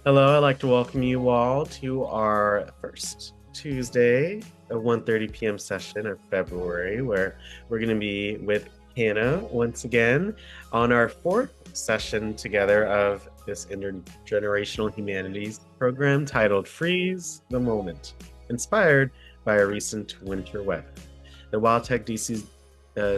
Hello, I'd like to welcome you all to our first Tuesday at 1:30 p.m. session of February, where we're going to be with Hannah once again on our fourth session together of this Intergenerational Humanities program titled Freeze the Moment, inspired by a recent winter weather. The WildTech DC's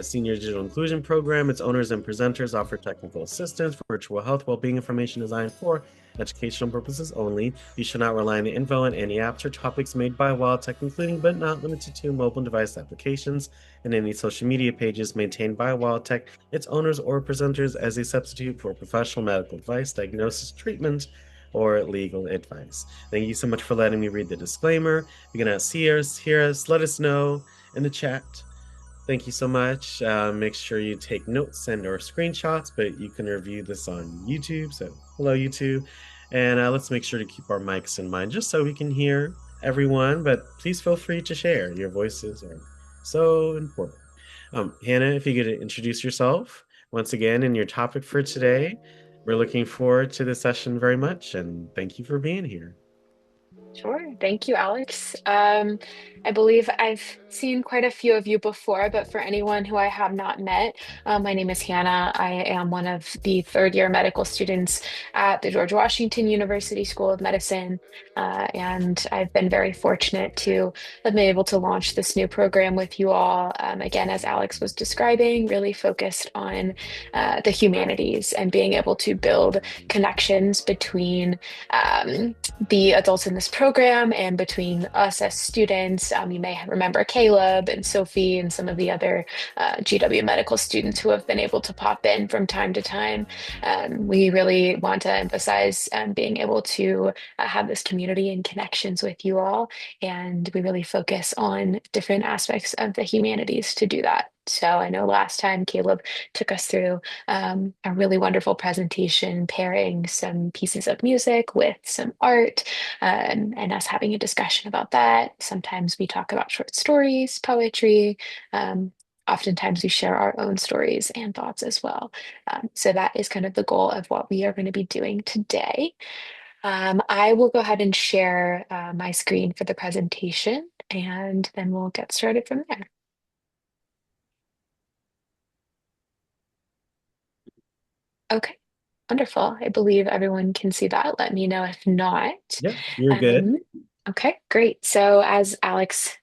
Senior Digital Inclusion Program, its owners and presenters offer technical assistance, virtual health, well-being information designed for educational purposes only. You should not rely on the info on any apps or topics made by WildTech, including but not limited to mobile device applications and any social media pages maintained by WildTech, its owners, or presenters as a substitute for professional medical advice, diagnosis, treatment, or legal advice. Thank you so much for letting me read the disclaimer. If you cannot see us, hear us, let us know in the chat. Thank you so much. Make sure you take notes and or screenshots, but you can review this on YouTube. So hello, YouTube. And let's make sure to keep our mics in mind just so we can hear everyone. But please feel free to share. Your voices are so important. Hannah, if you could introduce yourself once again and your topic for today. We're looking forward to the session very much. And thank you for being here. Sure. Thank you, Alex. I believe I've seen quite a few of you before, but for anyone who I have not met, my name is Hannah. I am one of the third year medical students at the George Washington University School of Medicine. And I've been very fortunate to have been able to launch this new program with you all. Again, as Alex was describing, really focused on the humanities and being able to build connections between the adults in this program and between us as students. You may remember Caleb and Sophie and some of the other GW medical students who have been able to pop in from time to time. We really want to emphasize being able to have this community and connections with you all. And we really focus on different aspects of the humanities to do that. So I know last time Caleb took us through a really wonderful presentation, pairing some pieces of music with some art, and us having a discussion about that. Sometimes we talk about short stories, poetry. Oftentimes we share our own stories and thoughts as well. So that is kind of the goal of what we are going to be doing today. I will go ahead and share my screen for the presentation, and then we'll get started from there. Okay, wonderful. I believe everyone can see that. Let me know if not. Yep, you're good. Um, okay, great. So, as Alex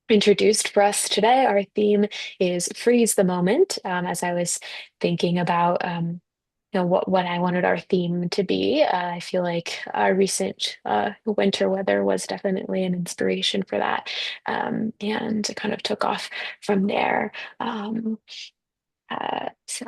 introduced for us today, our theme is freeze the moment. As I was thinking about, what I wanted our theme to be, I feel like our recent winter weather was definitely an inspiration for that, and it kind of took off from there. So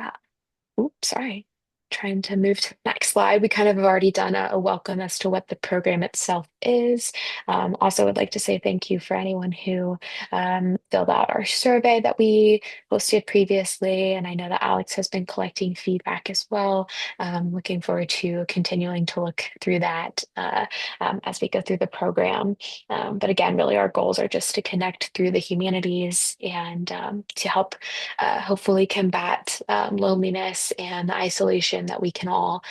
Oops, sorry. Trying to move to the next slide. We kind of have already done a welcome as to what the program itself is. Also, would like to say thank you for anyone who filled out our survey that we posted previously. And I know that Alex has been collecting feedback as well. Looking forward to continuing to look through that as we go through the program. But again, really, our goals are just to connect through the humanities and to help hopefully combat loneliness and the isolation that we can all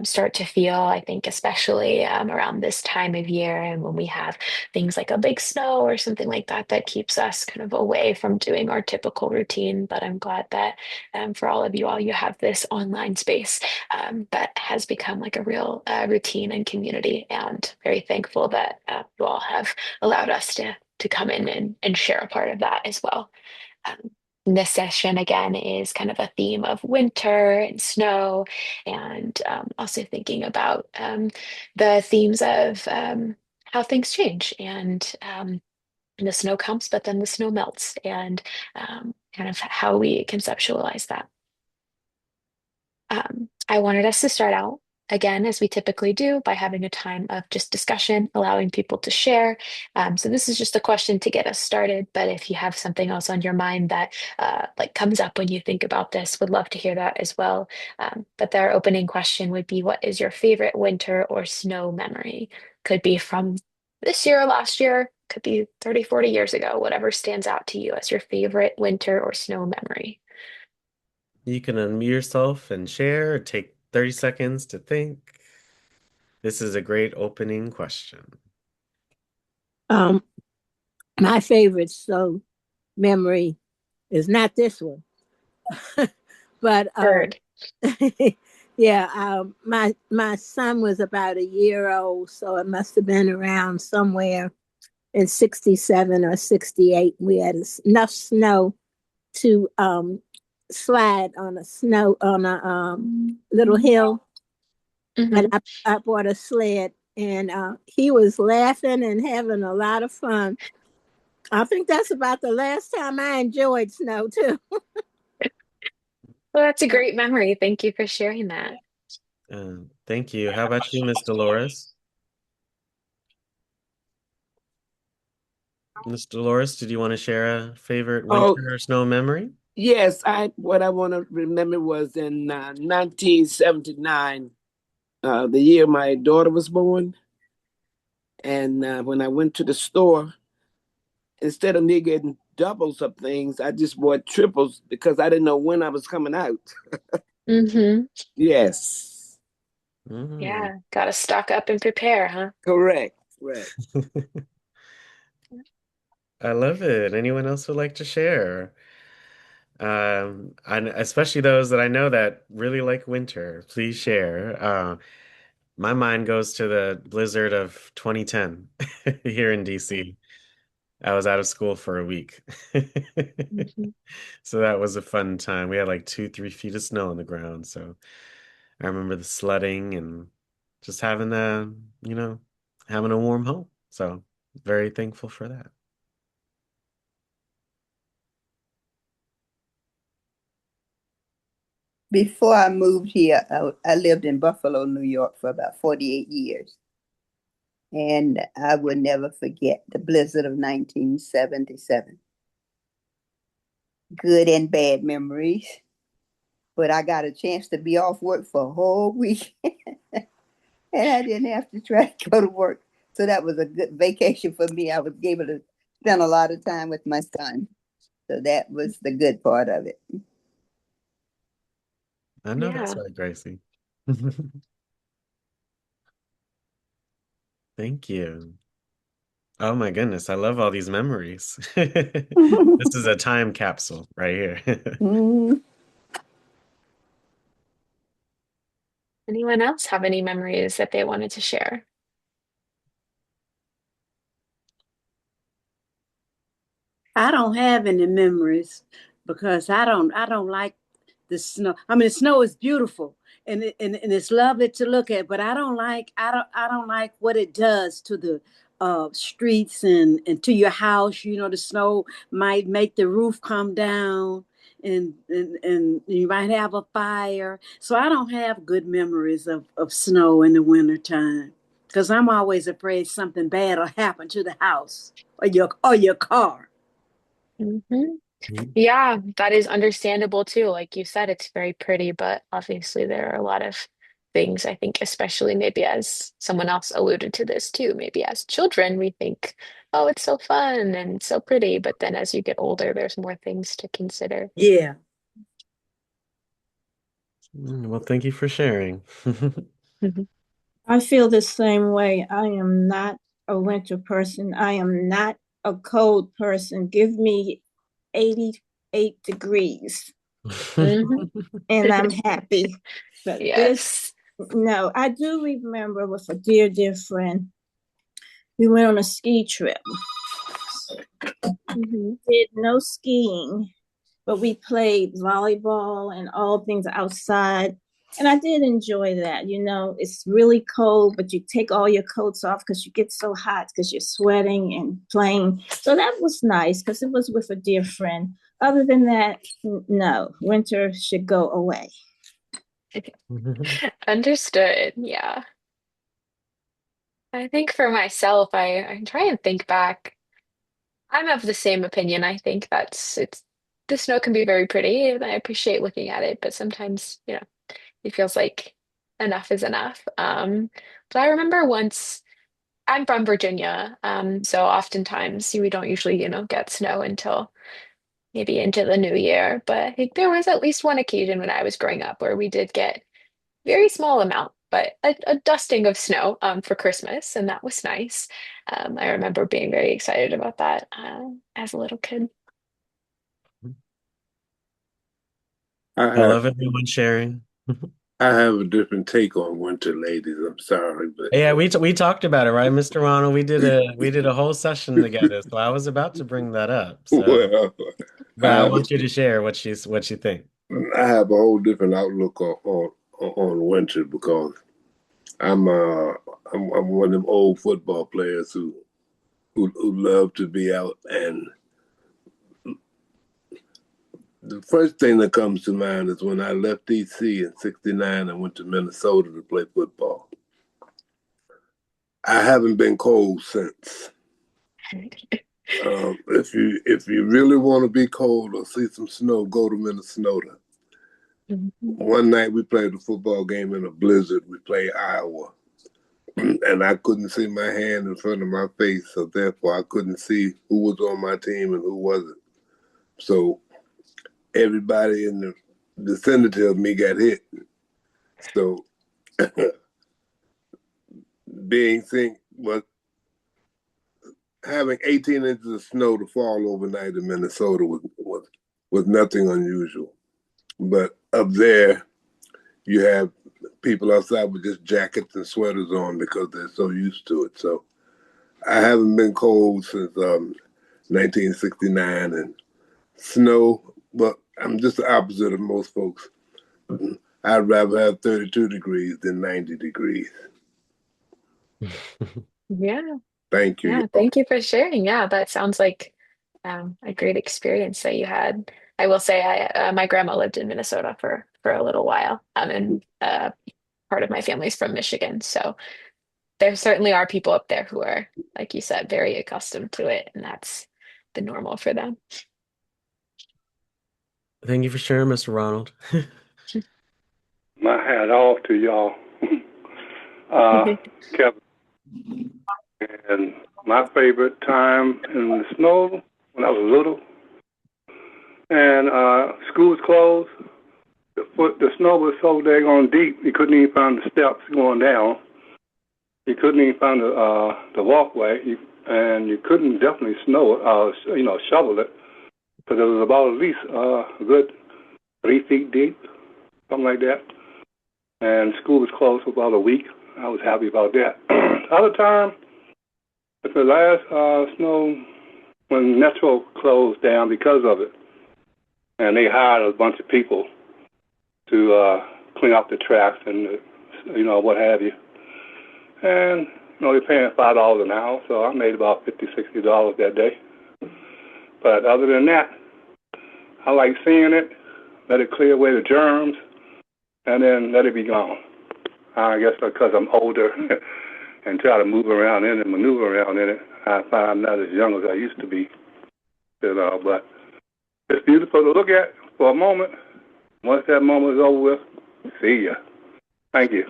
start to feel. I think, especially around this time of year and when we have things like a big snow or something like that that keeps us kind of away from doing our typical routine. But I'm glad that for all of you all, you have this online space that has become like a real routine and community. And very thankful that you all have allowed us to come in and share a part of that as well. Um, this session again is kind of a theme of winter and snow, and also thinking about the themes of how things change and the snow comes, but then the snow melts, and kind of how we conceptualize that. I wanted us to start out again, as we typically do, by having a time of just discussion, allowing people to share. So this is just a question to get us started, but if you have something else on your mind that like comes up when you think about this, would love to hear that as well. But our opening question would be, what is your favorite winter or snow memory? Could be from this year or last year, could be 30, 40 years ago, whatever stands out to you as your favorite winter or snow memory. You can unmute yourself and share, or take 30 seconds to think. This is a great opening question. Um, my favorite snow memory is not this one, but Heard. yeah, my son was about a year old, so it must have been around somewhere in '67 or '68. We had enough snow to slide on a snow on a little hill, and Hmm. I bought a sled, and he was laughing and having a lot of fun. I think that's about the last time I enjoyed snow too. Well, that's a great memory. Thank you for sharing that. Thank you. How about you, Miss Dolores? Miss Dolores, did you want to share a favorite Oh, winter or snow memory? yes. I what I want to remember was in 1979, the year my daughter was born, and when I went to the store, instead of me getting doubles of things, I just bought triples because I didn't know when I was coming out. Hmm. Yes, Mm. Yeah, gotta stock up and prepare, huh? correct, correct. I love it. Anyone else would like to share? And especially those that I know that really like winter, please share. My mind goes to the blizzard of 2010 here in DC. I was out of school for a week. Hmm. So that was a fun time. We had like 2, 3 feet of snow on the ground. So I remember the sledding and just having you know, having a warm home. So very thankful for that. Before I moved here, I lived in Buffalo, New York for about 48 years. And I would never forget the blizzard of 1977. Good and bad memories. But I got a chance to be off work for a whole week and I didn't have to try to go to work. So that was a good vacation for me. I was able to spend a lot of time with my son. So that was the good part of it. I know that's Yeah. right, Gracie. Thank you. Oh my goodness, I love all these memories. This is a time capsule right here. Mm, Anyone else have any memories that they wanted to share? I don't have any memories because I don't like the snow. I mean, the snow is beautiful and it's lovely to look at, but I don't like what it does to the streets and to your house. You know, the snow might make the roof come down and you might have a fire. So I don't have good memories of snow in the wintertime because I'm always afraid something bad will happen to the house or your car. Hmm. Yeah, that is understandable too. Like you said, it's very pretty, but obviously there are a lot of things I think, especially maybe as someone else alluded to this too, maybe as children, we think, oh, it's so fun and so pretty. But then as you get older, there's more things to consider. Yeah. Well, thank you for sharing. Mhm. I feel the same way. I am not a winter person. I am not a cold person. Give me 88 degrees Mhm. and I'm happy. But this, Yes. no, I do remember with a dear, dear friend, we went on a ski trip. Hmm. Did no skiing, but we played volleyball and all things outside. And I did enjoy that. You know, it's really cold, but you take all your coats off because you get so hot because you're sweating and playing. So that was nice because it was with a dear friend. Other than that, no, winter should go away. Understood. Yeah. I think for myself, I try and think back. I'm of the same opinion. I think it's the snow can be very pretty and I appreciate looking at it, but sometimes, it feels like enough is enough. But I remember once I'm from Virginia, so oftentimes we don't usually, get snow until maybe into the new year. But I think there was at least one occasion when I was growing up where we did get very small amount, but a dusting of snow for Christmas, and that was nice. I remember being very excited about that as a little kid. I I have love everyone sharing. I have a different take on winter, ladies. I'm sorry, but Yeah, we talked about it, right, Mr. Ronald? We did a whole session together, so I was about to bring that up. So, well, I but I have want you to share what you think. I have a whole different outlook on winter because I'm uh I'm one of them old football players who love to be out, and the first thing that comes to mind is when I left DC in '69 and went to Minnesota to play football. I haven't been cold since. If you really want to be cold or see some snow, go to Minnesota. Mhm. One night we played a football game in a blizzard. We played Iowa, and I couldn't see my hand in front of my face, so therefore I couldn't see who was on my team and who wasn't. So everybody in the vicinity of me got hit. So being sick was having 18 inches of snow to fall overnight in Minnesota was nothing unusual. But up there, you have people outside with just jackets and sweaters on because they're so used to it. So I haven't been cold since 1969, and snow. But I'm just the opposite of most folks. I'd rather have 32 degrees than 90 degrees. Yeah, Thank you, yeah. y'all. Thank you for sharing. Yeah, that sounds like a great experience that you had. I will say, my grandma lived in Minnesota for a little while, and part of my family's from Michigan, so there certainly are people up there who are, like you said, very accustomed to it, and that's the normal for them. Thank you for sharing, Mr. Ronald. My hat off to y'all, Kevin. And my favorite time in the snow when I was little, and school was closed. The snow was so daggone deep, you couldn't even find the steps going down. You couldn't even find the walkway, and you couldn't definitely shovel it, because it was about at least a good 3 feet deep, something like that. And school was closed for about a week. I was happy about that. Other time, at the last snow, when Metro closed down because of it, and they hired a bunch of people to clean up the tracks and what have you. And they're paying $5 an hour, so I made about $50, $60 that day. But other than that, I like seeing it, let it clear away the germs, and then let it be gone. I guess because I'm older and try to move around in it, maneuver around in it, I find I'm not as young as I used to be. But it's beautiful to look at for a moment. Once that moment is over with, see ya. Thank you.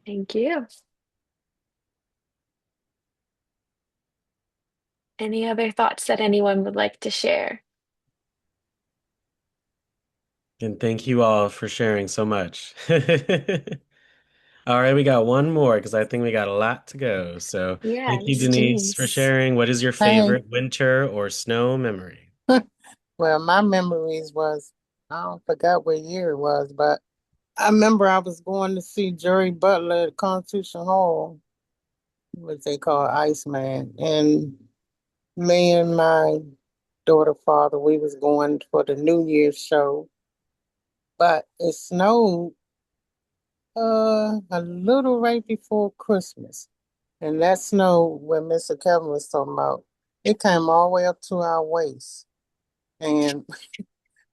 Thank you. Any other thoughts that anyone would like to share? And thank you all for sharing so much. All right, we got one more because I think we got a lot to go. So thank you, Yes, Denise, for Denise. sharing. What is your Hey, favorite winter or snow memory? well, my memories was, I don't forgot what year it was, but I remember I was going to see Jerry Butler at Constitution Hall, what they call Iceman, and me and my daughter father, we was going for the New Year's show, but it snowed a little right before Christmas, and that snow, when Mr. Kevin was talking about, it came all the way up to our waist, and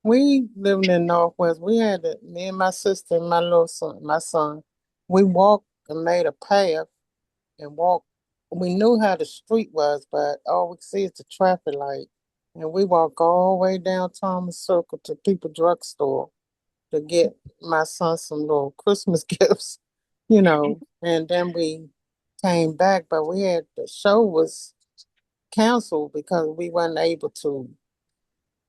we lived in Northwest. We had me and my sister and my little son, my son. We walked and made a path and walked. We knew how the street was, but all we see is the traffic light. And we walked all the way down Thomas Circle to People Drugstore to get my son some little Christmas gifts, And then we came back, but the show was canceled because we weren't able to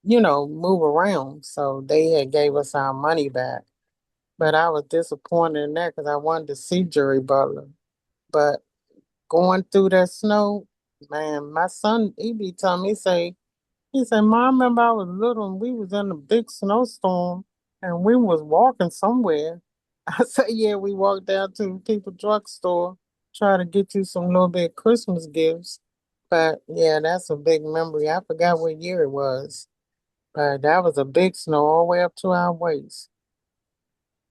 move around. So they had gave us our money back. But I was disappointed in that because I wanted to see Jerry Butler. But going through that snow, man, my son, he be telling me, he said, Mom, I remember I was little and we was in a big snowstorm and we was walking somewhere. I said, yeah, we walked down to People Drugstore, try to get you some little bit Christmas gifts. But yeah, that's a big memory. I forgot what year it was. But that was a big snow all the way up to our waist.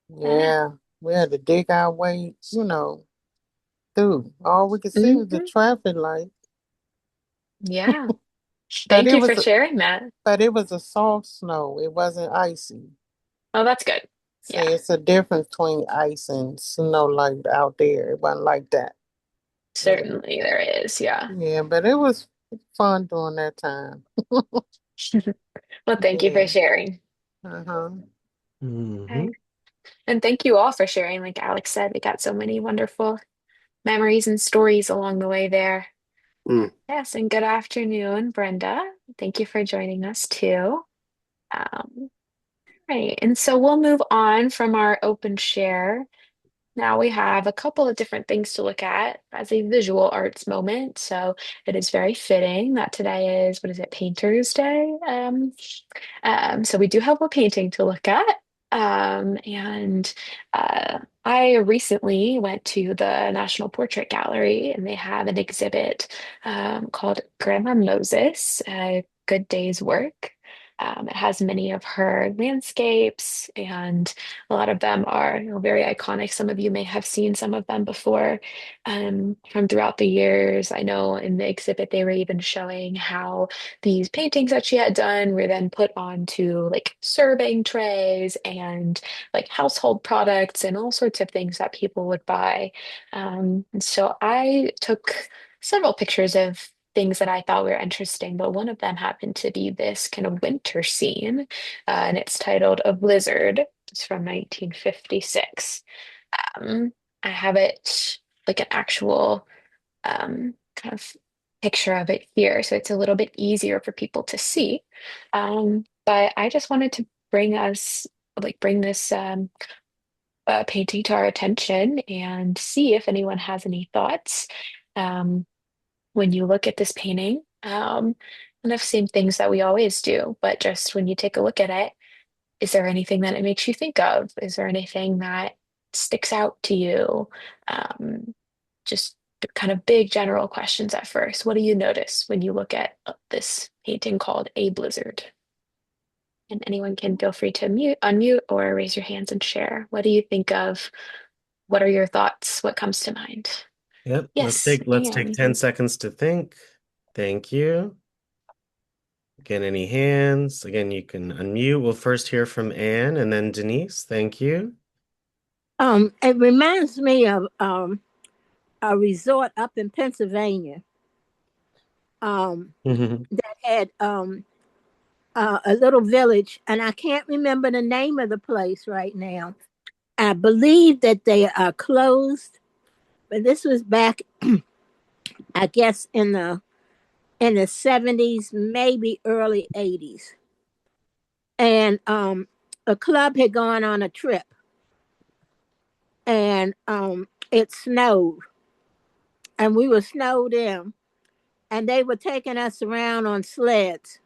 Yeah, we had to dig our way, through. All we could see was the Hmm. traffic light. Yeah. But Thank it you for was sharing that. but it was a soft snow. It wasn't icy. Oh, that's good. See, Yeah, it's a difference between ice and snow like out there. It wasn't like that. Yeah, certainly there is. Yeah. yeah, but it was fun during that time. Well, thank you for Yeah. sharing. Uh-huh. Hmm. Okay. And thank you all for sharing. Like Alex said, we got so many wonderful memories and stories along the way there. Mm. Yes, and good afternoon, Brenda. Thank you for joining us too. Um, right, and so we'll move on from our open share. Now we have a couple of different things to look at as a visual arts moment. So it is very fitting that today is, what is it, Painter's Day? So we do have a painting to look at. And I recently went to the National Portrait Gallery and they have an exhibit called Grandma Moses, a Good Day's Work. It has many of her landscapes, and a lot of them are, very iconic. Some of you may have seen some of them before from throughout the years. I know in the exhibit they were even showing how these paintings that she had done were then put onto like serving trays and like household products and all sorts of things that people would buy. And so I took several pictures of things that I thought were interesting, but one of them happened to be this kind of winter scene, and it's titled A Blizzard. It's from 1956. Um, I have it like an actual kind of picture of it here, so it's a little bit easier for people to see. But I just wanted to bring this painting to our attention and see if anyone has any thoughts um, when you look at this painting. And I've seen things that we always do, but just when you take a look at it, is there anything that it makes you think of? Is there anything that sticks out to you? Just kind of big general questions at first. What do you notice when you look at this painting called A Blizzard? And anyone can feel free to unmute, or raise your hands and share. What do you think of? What are your thoughts? What comes to mind? Yep. Yes, Let's take Anne. 10 seconds to think. Thank you. Again, any hands? Again, you can unmute. We'll first hear from Anne and then Denise. Thank you. It reminds me of a resort up in Pennsylvania Hmm. that had a little village, and I can't remember the name of the place right now. I believe that they are closed, but this was back, I guess, in the 70s, maybe early 80s. And a club had gone on a trip, and it snowed, and we were snowed in, and they were taking us around on sleds,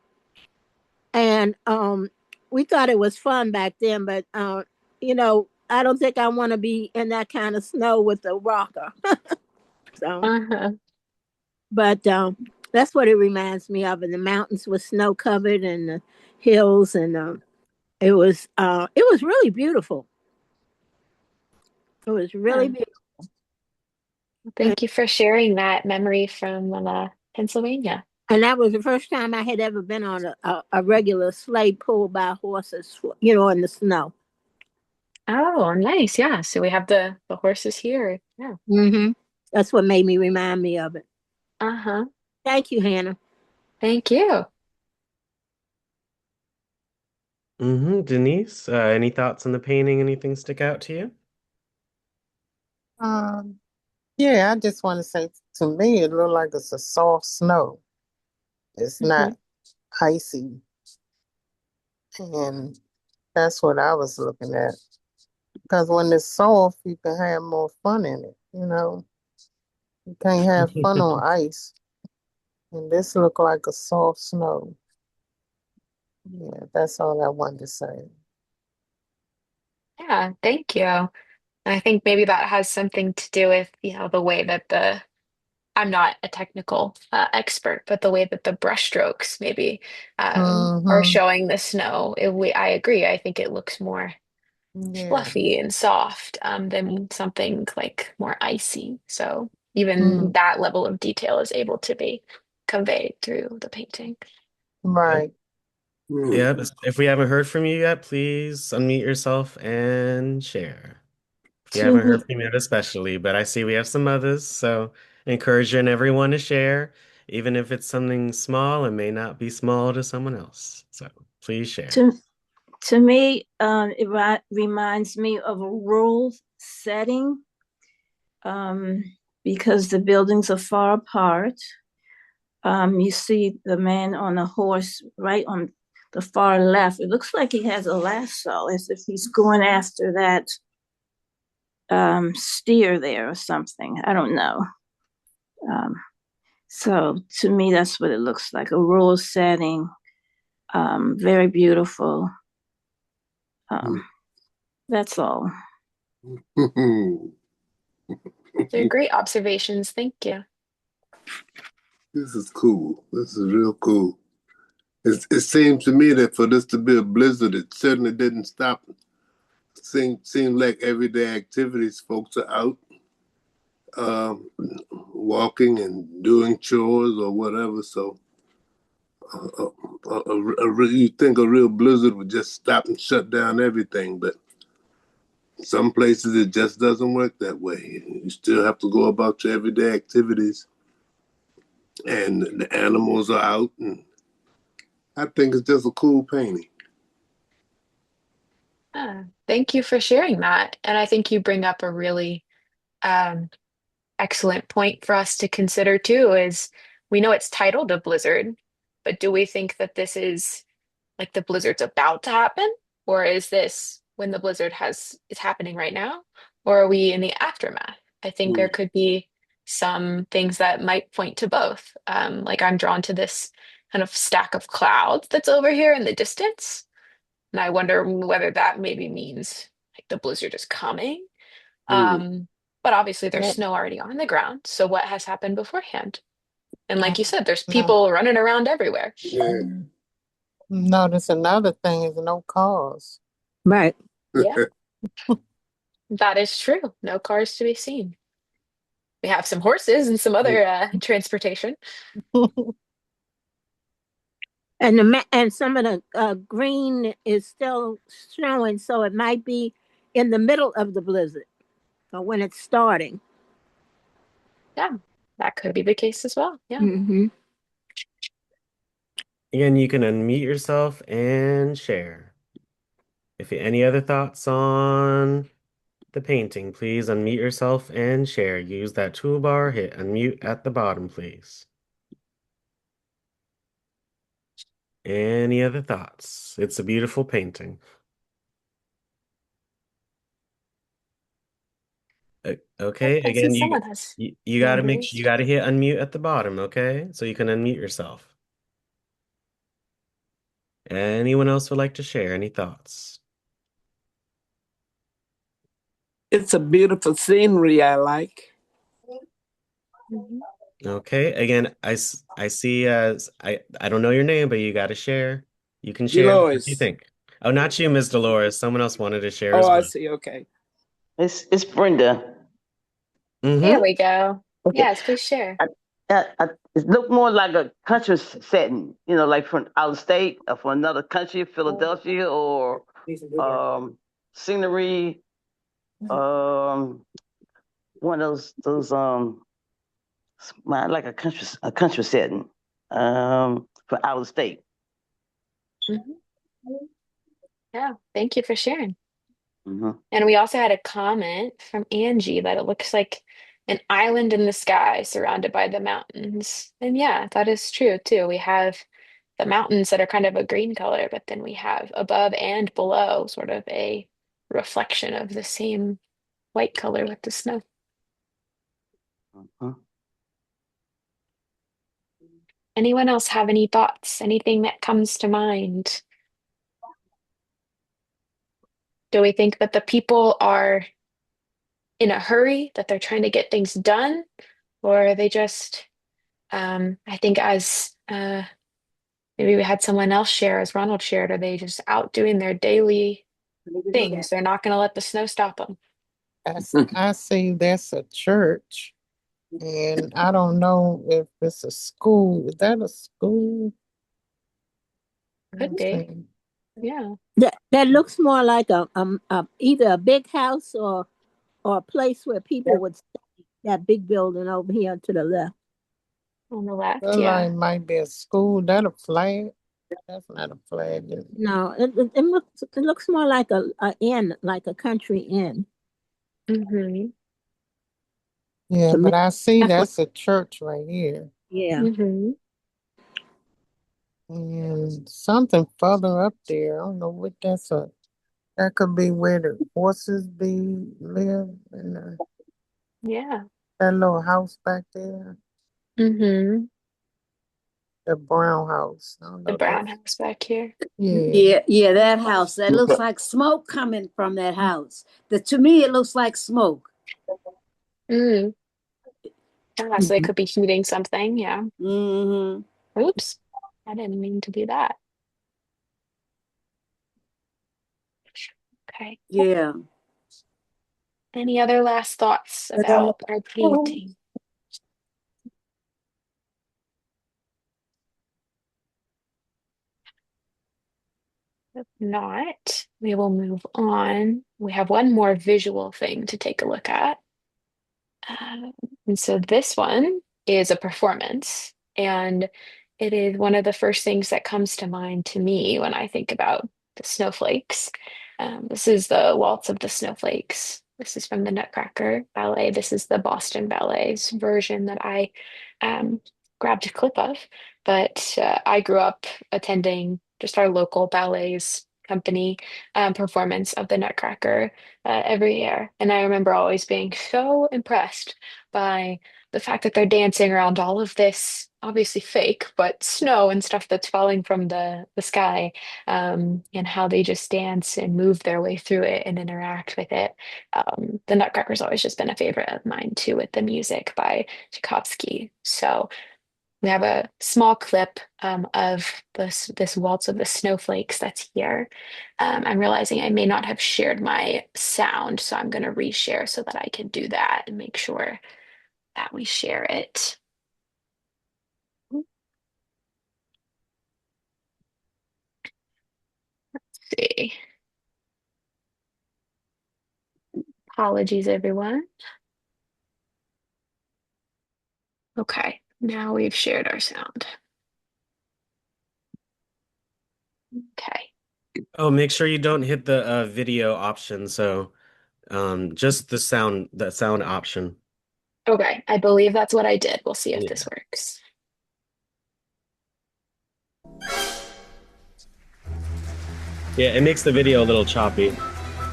and we thought it was fun back then, but I don't think I want to be in that kind of snow with a rocker. So, Uh-huh. but that's what it reminds me of. And the mountains were snow covered, and the hills, and it was really beautiful. It was really Yeah. beautiful. And, Thank you for sharing that memory from Pennsylvania. and that was the first time I had ever been on a regular sleigh pulled by horses, in the snow. Oh, nice. Yeah. So we have the horses here. Yeah. Hmm. That's what made me remind me of it. Uh-huh. Thank you, Hannah. Thank you. Denise, any thoughts on the painting? Anything stick out to you? Um, yeah, I just want to say to me it looked like it's a soft snow. It's Hmm. not icy. And that's what I was looking at. Because when it's soft, you can have more fun in it, you know. You can't have fun on ice. And this look like a soft snow. Yeah, that's all I wanted to say. Yeah, thank you. And I think maybe that has something to do with, the way that I'm not a technical expert, but the way that the brushstrokes maybe are Mm-hmm. showing the snow. I agree. I think it looks more Yeah. fluffy and soft than something like more icy. So even Mm. that level of detail is able to be conveyed through the painting. Yep. Right. Hmm. Yep. If we haven't heard from you yet, please unmute yourself and share. If you haven't heard To from me yet, especially, but I see we have some others, so encouraging everyone to share, even if it's something small, it may not be small to someone else. So please share. to to me, reminds me of a rural setting, um, because the buildings are far apart. You see the man on a horse right on the far left. It looks like he has a lasso, as if he's going after that steer there or something. I don't know. Um, so to me, that's what it looks like, a rural setting, very beautiful. Um, that's all. They're great observations. Thank you. This is cool. This is real cool. It seems to me that for this to be a blizzard, it certainly didn't stop. Seems like everyday activities. Folks are out um, walking and doing chores or whatever. So you think a real blizzard would just stop and shut down everything, but some places it just doesn't work that way. You still have to go about your everyday activities, and the animals are out, and I think it's just a cool painting. Thank you for sharing that. And I think you bring up a really um, excellent point for us to consider too, is we know it's titled a blizzard, but do we think that this is like the blizzard's about to happen? Or is this when the blizzard is happening right now? Or are we in the aftermath? I think there Mm. could be some things that might point to both. Like I'm drawn to this kind of stack of clouds that's over here in the distance. And I wonder whether that maybe means like the blizzard is coming. Mm. Um, but obviously there's Yeah. snow already on the ground. So what has happened beforehand? And like you said, there's No. people running around everywhere. Yeah. Notice another thing is no cars. Right. Yeah, that is true. No cars to be seen. We have some horses and some other transportation. And and some of the green is still showing, so it might be in the middle of the blizzard or when it's starting. Yeah, that could be the case as well. Yeah. Mm-hmm. Again, you can unmute yourself and share. If any other thoughts on the painting, please unmute yourself and share. Use that toolbar, hit unmute at the bottom, please. Any other thoughts? It's a beautiful painting. Yep, Okay, I see again, someone has you got to hand make sure you raised. got to hit unmute at the bottom, okay? So you can unmute yourself. Anyone else would like to share any thoughts? It's a beautiful scenery I like. Mhm. Okay, again, I see I don't know your name, but you got to share. You can share. What do you Dolores. think? Oh, not you, Miss Dolores. Someone else wanted to share Oh, as I well. see. Okay. It's Brenda. There Mm-hmm. we go. Okay. Yes, please share. I, it looked more like a country setting, like from out of state or from another country, Philadelphia, or scenery, um, one of those like a country setting, for out of state. Mhm. Yeah, thank you for sharing. Hmm. And we also had a comment from Angie that it looks like an island in the sky surrounded by the mountains. And yeah, that is true too. We have the mountains that are kind of a green color, but then we have above and below sort of a reflection of the same white color with the snow. Uh-huh. Anyone else have any thoughts? Anything that comes to mind? Do we think that the people are in a hurry, that they're trying to get things done, or are they just, I think as maybe we had someone else share, as Ronald shared, are they just out doing their daily things? They're not going to let the snow stop them. I see that's a church, and I don't know if it's a school. Is that a school? Could be. Yeah. That looks more like either a big house or a place where people would stay. That big building over here to the left. On the left, Well, yeah. like might be a school. That a flag? That's not a flag. Is it? No, it looks more like a inn, like a country inn. Mm-hmm. Yeah, To me, but I see that's what. that's a church right here. Yeah. Mm-hmm. And something further up there. I don't know what that's a. That could be where the horses live in Yeah. that little house back there. Mm-hmm. The brown house. I don't The know if brown that's house back here. Yeah, that house. That looks like smoke coming from that house. To me, it looks like smoke. Mm. Yeah, so they could be heating something. Yeah. Mm-hmm. Oops. I didn't mean to do that. Okay. Yeah. Any other last thoughts about our painting? If not, we will move on. We have one more visual thing to take a look at. And so this one is a performance, and it is one of the first things that comes to mind to me when I think about the snowflakes. This is the Waltz of the Snowflakes. This is from the Nutcracker Ballet. This is the Boston Ballet's version that I um, grabbed a clip of. But I grew up attending just our local ballet's company performance of the Nutcracker every year. And I remember always being so impressed by the fact that they're dancing around all of this, obviously fake, but snow and stuff that's falling from the sky, and how they just dance and move their way through it and interact with it. The Nutcracker's always just been a favorite of mine too, with the music by Tchaikovsky. So we have a small clip of this waltz of the snowflakes that's here. I'm realizing I may not have shared my sound, so I'm going to reshare so that I can do that and make sure that we share it. Let's see. Apologies, everyone. Okay, now we've shared our sound. Okay. Oh, make sure you don't hit the video option. So just the sound option. Okay, I believe that's what I did. We'll see if Yeah. this works. Yeah, it makes the video a little choppy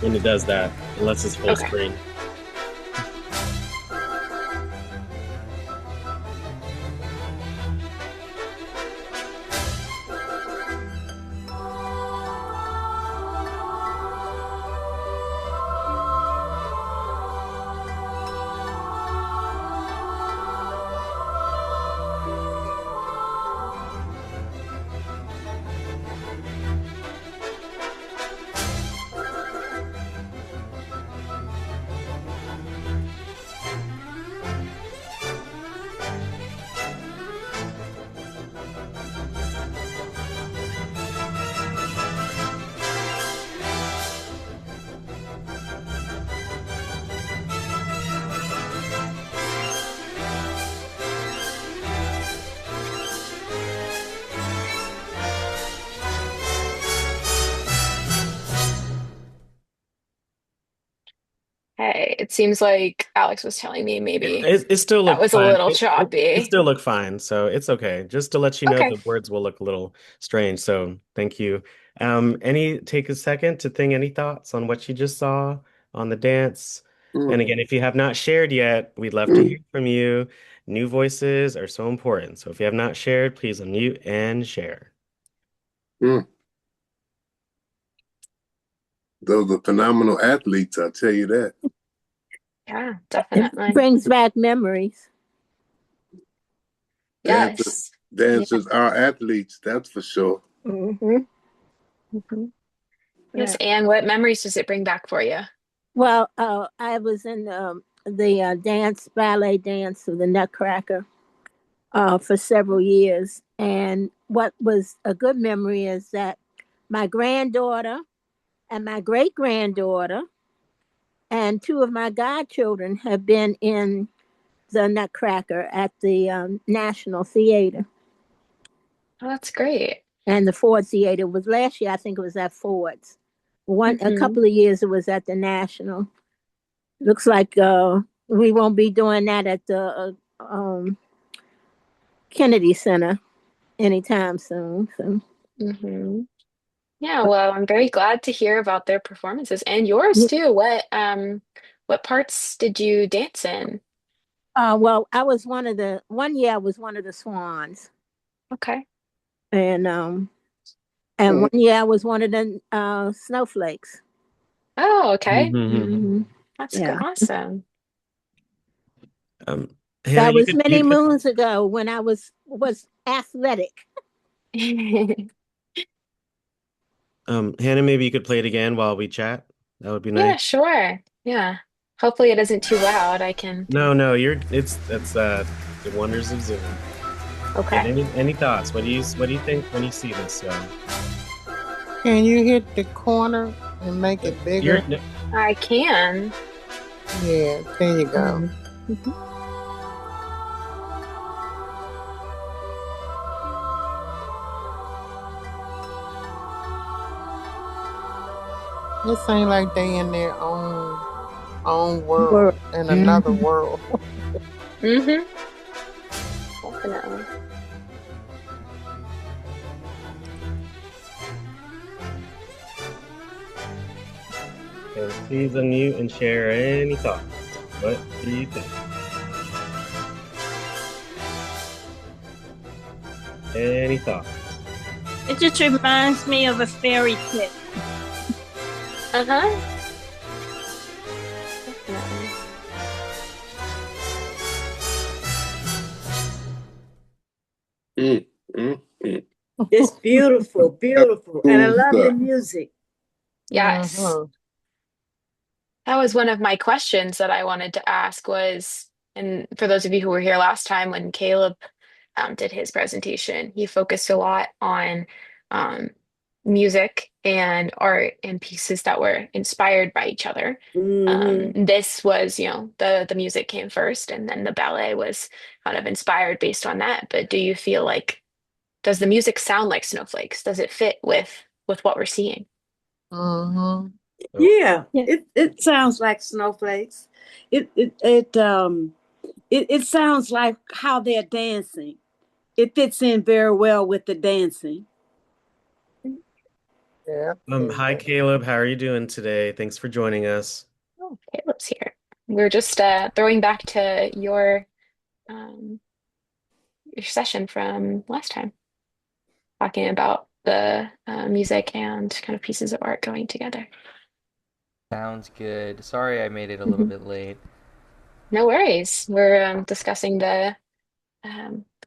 when it does that, unless it's full Okay. screen. seems like Alex was telling me maybe It still that looked was a fine. little It choppy. still looked fine, so it's okay. Just to let you know, Okay. the words will look a little strange. So thank you. Take a second to think any thoughts on what you just saw on the dance. And again, if you have not shared yet, we'd love to hear from you. New voices are so important. So if you have not shared, please unmute and share. Mm. Those are phenomenal athletes, I'll tell you that. Yeah, It definitely. brings back memories. Yes. Dancers are athletes, that's for sure. Mm-hmm. Yes, Yeah. and what memories does it bring back for you? Well, I was in the ballet dance of the Nutcracker for several years. And what was a good memory is that my granddaughter and my great granddaughter and two of my godchildren have been in the Nutcracker at the National Theater. Oh, that's great. And the Ford Theater was last year, I think it was at Ford's. A couple of years it was at the National. Looks like we won't be doing that at the Kennedy Center anytime soon. So. Mm-hmm. Yeah, well, I'm very glad to hear about their performances and yours too. What parts did you dance in? Well, I was one year I was one of the swans, Okay. and one year I was one of the snowflakes. Oh, okay. Mm-hmm. That's good. Yeah, Awesome. Hannah, that was you many could moons ago when I was athletic. Hannah, maybe you could play it again while we chat. That would be nice. Yeah, sure. Yeah. Hopefully it isn't too loud. I can. No, that's the wonders of Zoom. Again, Okay. any thoughts? What do you think when you see this? Can you hit the corner and make it bigger? I can. Yeah, there you go. Mhm. It seems like they in their own world, World. in another world. Mm-hmm. Definitely. So please unmute and share any thoughts. What do you think? Any thoughts? It just reminds me of a fairy tale. Uh-huh. Definitely. It's beautiful, beautiful. And I love the music. Yes. That was one of my questions that I wanted to ask was, and for those of you who were here last time when Caleb did his presentation, he focused a lot on um, music and art and pieces that were inspired by each other. This was, the music came first, and then the ballet was kind of inspired based on that. But do you feel like, does the music sound like snowflakes? Does it fit with what we're seeing? Mm-hmm. Yeah, it sounds like snowflakes. It sounds like how they're dancing. It fits in very well with the dancing. Yeah. Hi Caleb, how are you doing today? Thanks for joining us. Oh, Caleb's here. We're just throwing back to um, your session from last time, talking about the music and kind of pieces of art going together. Sounds good. Sorry I made it a little bit late. No worries. We're discussing kind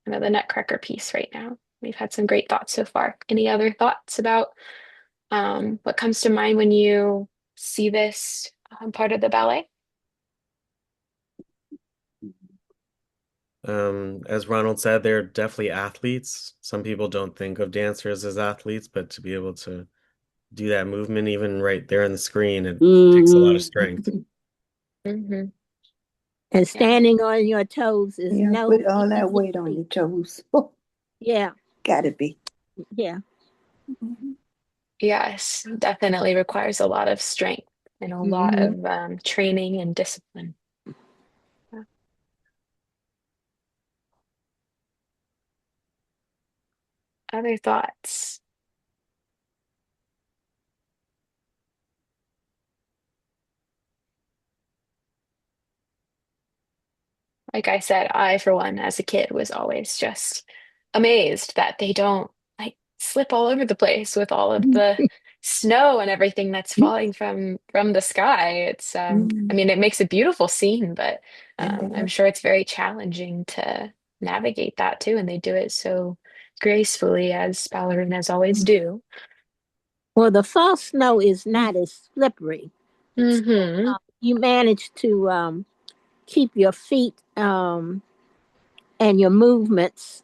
of the Nutcracker piece right now. We've had some great thoughts so far. Any other thoughts about what comes to mind when you see this part of the ballet? As Ronald said, they're definitely athletes. Some people don't think of dancers as athletes, but to be able to do that movement, even right there on the screen, it takes a lot of strength. Mm-hmm. And standing on your toes is put all that weight on your toes. Yeah. Gotta be. Yeah. Yes, definitely requires a lot of strength. and a lot of training and discipline. Yeah. Other thoughts? Like I said, I, for one, as a kid, was always just amazed that they don't like slip all over the place with all of the snow and everything that's falling from the sky. It's I mean, it makes a beautiful scene, but I'm sure it's very challenging to navigate that too, and they do it so gracefully as ballerinas always do. Well, the false snow is not as slippery. Mm-hmm. You manage to keep your feet and your movements.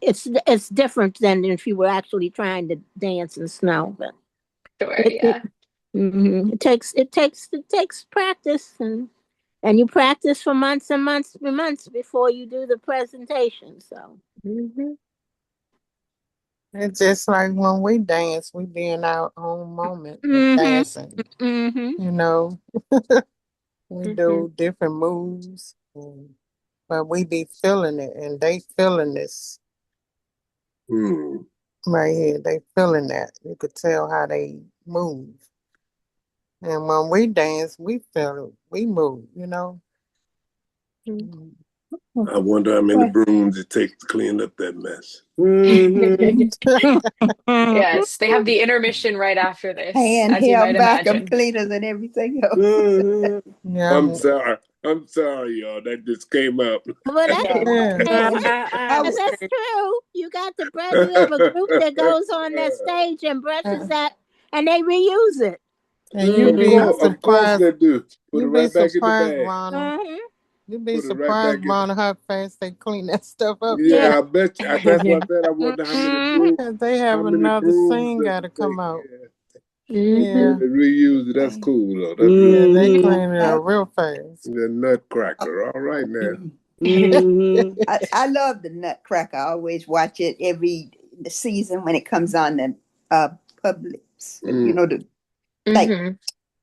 It's different than if you were actually trying to dance in snow. But Sure, it it, yeah. it takes practice, and you practice for months and months and months before you do the presentation. So Mm-hmm. It's just like when we dance, we be in our own moment of mm-hmm, dancing. mm-hmm. You know, we Mm-hmm. do different moves, but we be feeling it, and they feeling this Hmm. right here. They feeling that. You could tell how they move. And when we dance, we feel it. We move, you know. Mm. I wonder how many brooms it takes to clean up that mess. Yes, they have the intermission right after this, as you might Handheld vacuum imagine. cleaners and everything else. Yeah. I'm sorry. I'm sorry, y'all. That just came up. Well, that's Yeah. I I, that's understand. true. You got the brush. You have a group that goes on that stage and brushes that, and they reuse it. And you Of be course, of course surprised. they do. Put You it be right back in the surprised, bag. Rhonda. You be Put it right surprised, back in. Rhonda, how fast they clean that stuff up. Yeah. Yeah, I bet you. That's what I said. I wonder how many brooms. They have How many another brooms scene does got to it come take? out. Mm-hmm. Yeah. They reuse it. That's cool though. That's Yeah, they real. clean it up real fast. The Nutcracker. All right now. I love the Nutcracker. I always watch it every the season when it comes on the Publix. You know, the like Mm-hmm.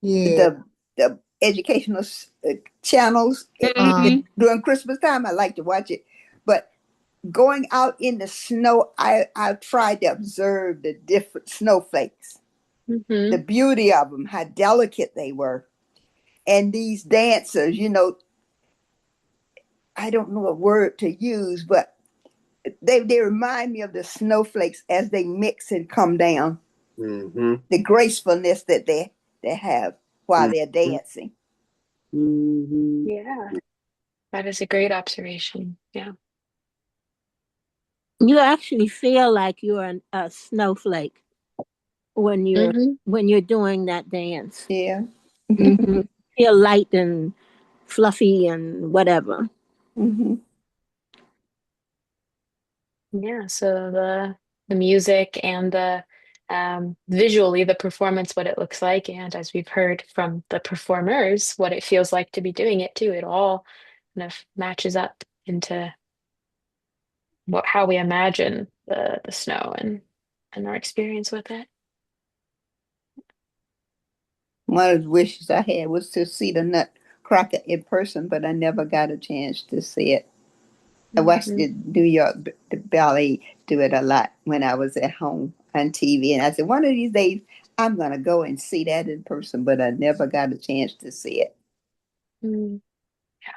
Yeah. the educational channels during Christmas time. I like to watch it, but going out in the snow, I tried to observe the different snowflakes, Mm-hmm. the beauty of them, how delicate they were, and these dancers. You know, I don't know a word to use, but they remind me of the snowflakes as they mix and come down. Mm-hmm. The gracefulness that they have while they're dancing. Mm-hmm. Yeah, that is a great observation. Yeah. You actually feel like you're a snowflake when you're Mm-hmm. when you're doing that dance. Yeah. Feel light and fluffy and whatever. Mm-hmm. Yeah, so the music and the visually the performance, what it looks like, and as we've heard from the performers, what it feels like to be doing it too. It all kind of matches up into what how we imagine the snow and our experience with it. One of the wishes I had was to see the Nutcracker in person, but I never got a chance to see it. I watched Mm-hmm. the New York the ballet do it a lot when I was at home on TV, and I said one of these days I'm gonna go and see that in person, but I never got a chance to see it. Mm, yeah.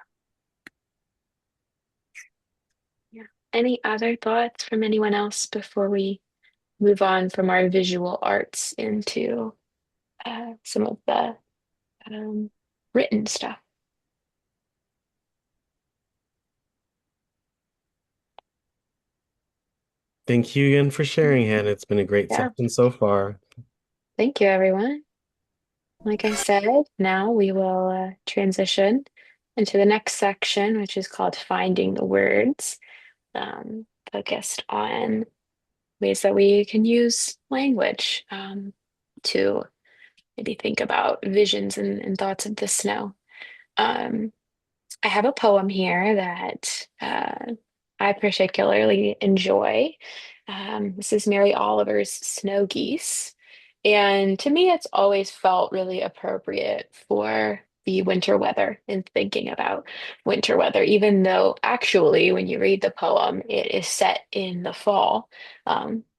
Yeah. Any other thoughts from anyone else before we move on from our visual arts into some of the written stuff? Thank you again for sharing, Hannah. It's been a great Yeah. session so far. Thank you, everyone. Like I said, now we will transition into the next section, which is called Finding the Words, focused on ways that we can use language to maybe think about visions and thoughts of the snow. Um, I have a poem here that I particularly enjoy. This is Mary Oliver's Snow Geese. And to me, it's always felt really appropriate for the winter weather and thinking about winter weather, even though actually, when you read the poem, it is set in the fall.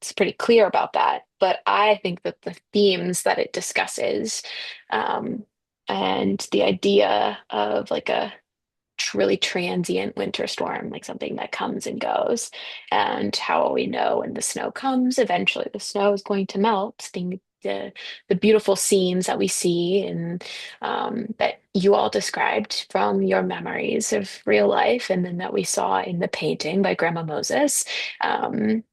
It's pretty clear about that. But I think that the themes that it discusses, um, and the idea of like a really transient winter storm, like something that comes and goes. And how will we know when the snow comes? Eventually, the snow is going to melt. The beautiful scenes that we see and that you all described from your memories of real life, and then that we saw in the painting by Grandma Moses, um,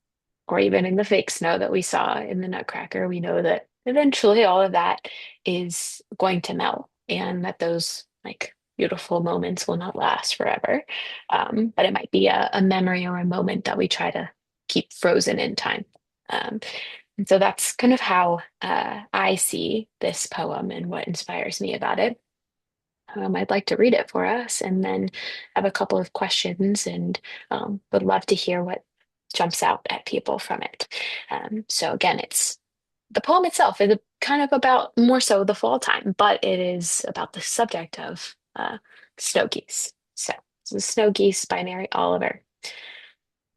or even in the fake snow that we saw in the Nutcracker, we know that eventually all of that is going to melt and that those like beautiful moments will not last forever. But it might be a memory or a moment that we try to keep frozen in time. Um, and so that's kind of how I see this poem and what inspires me about it. I'd like to read it for us and then have a couple of questions and would love to hear what jumps out at people from it. So again, it's the poem itself is kind of about more so the fall time, but it is about the subject of snow geese. So this is Snow Geese by Mary Oliver.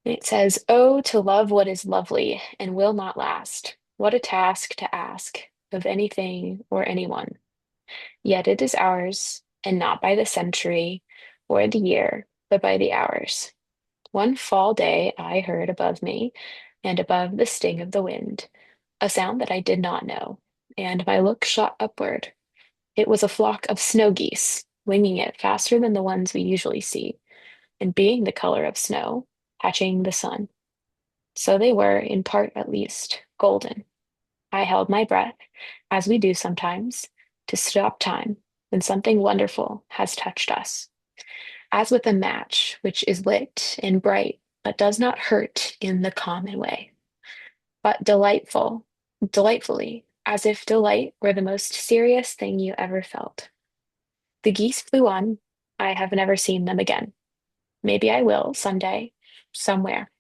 And it says, "Oh, to love what is lovely and will not last. What a task to ask of anything or anyone. Yet it is ours, and not by the century or the year, but by the hours. One fall day I heard above me, and above the sting of the wind, a sound that I did not know, and my look shot upward. It was a flock of snow geese, winging it faster than the ones we usually see, and being the color of snow, catching the sun. So they were, in part at least, golden. I held my breath, as we do sometimes, to stop time when something wonderful has touched us, as with a match which is lit and bright, but does not hurt in the common way, but delightfully, as if delight were the most serious thing you ever felt. The geese flew on. I have never seen them again. Maybe I will someday, somewhere.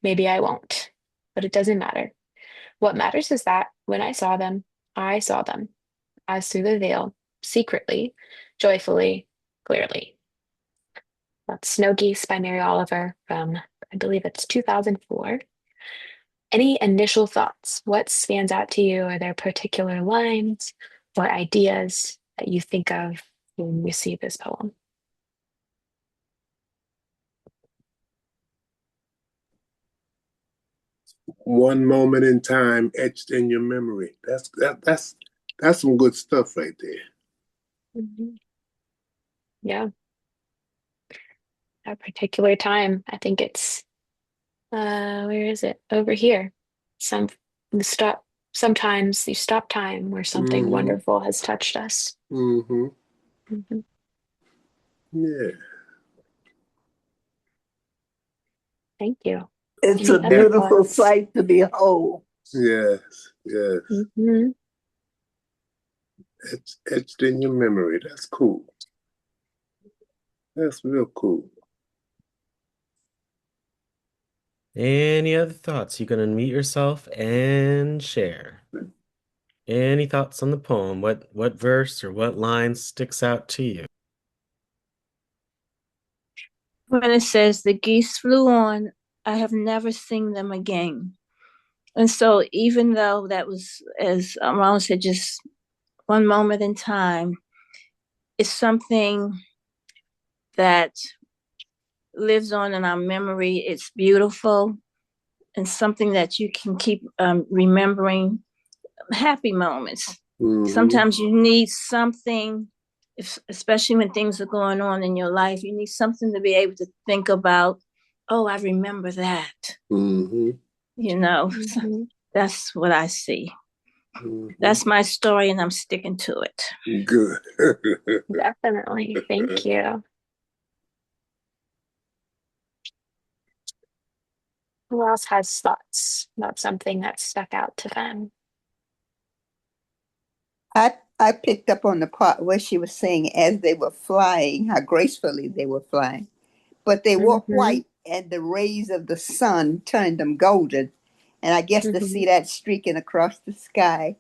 Maybe I won't, but it doesn't matter. What matters is that when I saw them, as through the veil, secretly, joyfully, clearly." That's Snow Geese by Mary Oliver from, I believe it's 2004. Any initial thoughts? What stands out to you? Are there particular lines or ideas that you think of when you see this poem? One moment in time etched in your memory. That's some good stuff right there. Mhm. Yeah, that particular time. I think it's where is it? Over here. Some the stop Sometimes you stop time where something Mm-hmm. wonderful has touched us. Mm-hmm. Mhm. Yeah. Thank you. It's a Any other beautiful thoughts? sight to behold. Yes. Yes. Hmm. Etched in your memory. That's cool. That's real cool. Any other thoughts? You can unmute yourself and share. Any thoughts on the poem? What verse or what line sticks out to you? When it says the geese flew on, I have never seen them again. And so even though that was, as Ron said, just one moment in time, it's something that lives on in our memory. It's beautiful and something that you can keep remembering happy moments. Mm-hmm. Sometimes you need something, especially when things are going on in your life, you need something to be able to think about. Oh, I remember that. Mm-hmm. Mm-hmm. That's what I see. Mm-hmm. That's my story, and I'm sticking to it. Good. Definitely. Thank you. Who else has thoughts about something that stuck out to them? I picked up on the part where she was saying as they were flying, how gracefully they were flying. But they were Mm-hmm. white, and the rays of the sun turned them golden. And I guess to see that streaking across the sky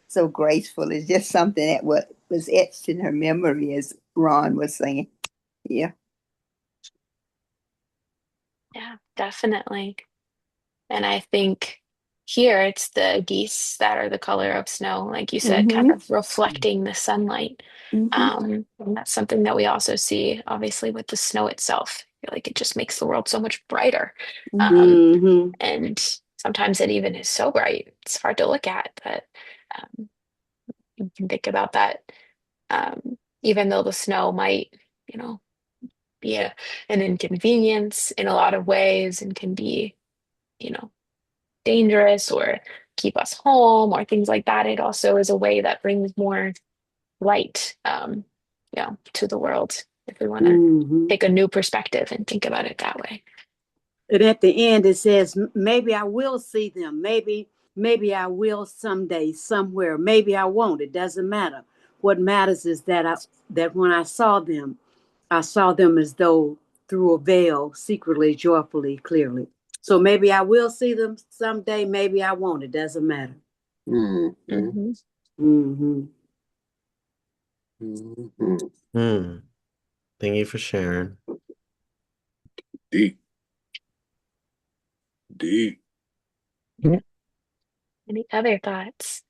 so graceful is just something that was etched in her memory, as Ron was saying. Yeah. Yeah, definitely. And I think here it's the geese that are the color of snow, like you said, kind of reflecting the sunlight. And that's something that we also see, obviously, with the snow itself. I feel like it just makes the world so much brighter. And sometimes it even is so bright, it's hard to look at, but you can think about that. Even though the snow might, you know, be an inconvenience in a lot of ways and can be, you know, dangerous or keep us home or things like that, it also is a way that brings more light, to the world, if we want to take a new perspective and think about it that way. And at the end, it says, maybe I will see them. Maybe I will someday, somewhere. Maybe I won't. It doesn't matter. What matters is that when I saw them as though through a veil, secretly, joyfully, clearly. So maybe I will see them someday. Maybe I won't. It doesn't matter. Thank you for sharing. Deep. Deep. Any other thoughts?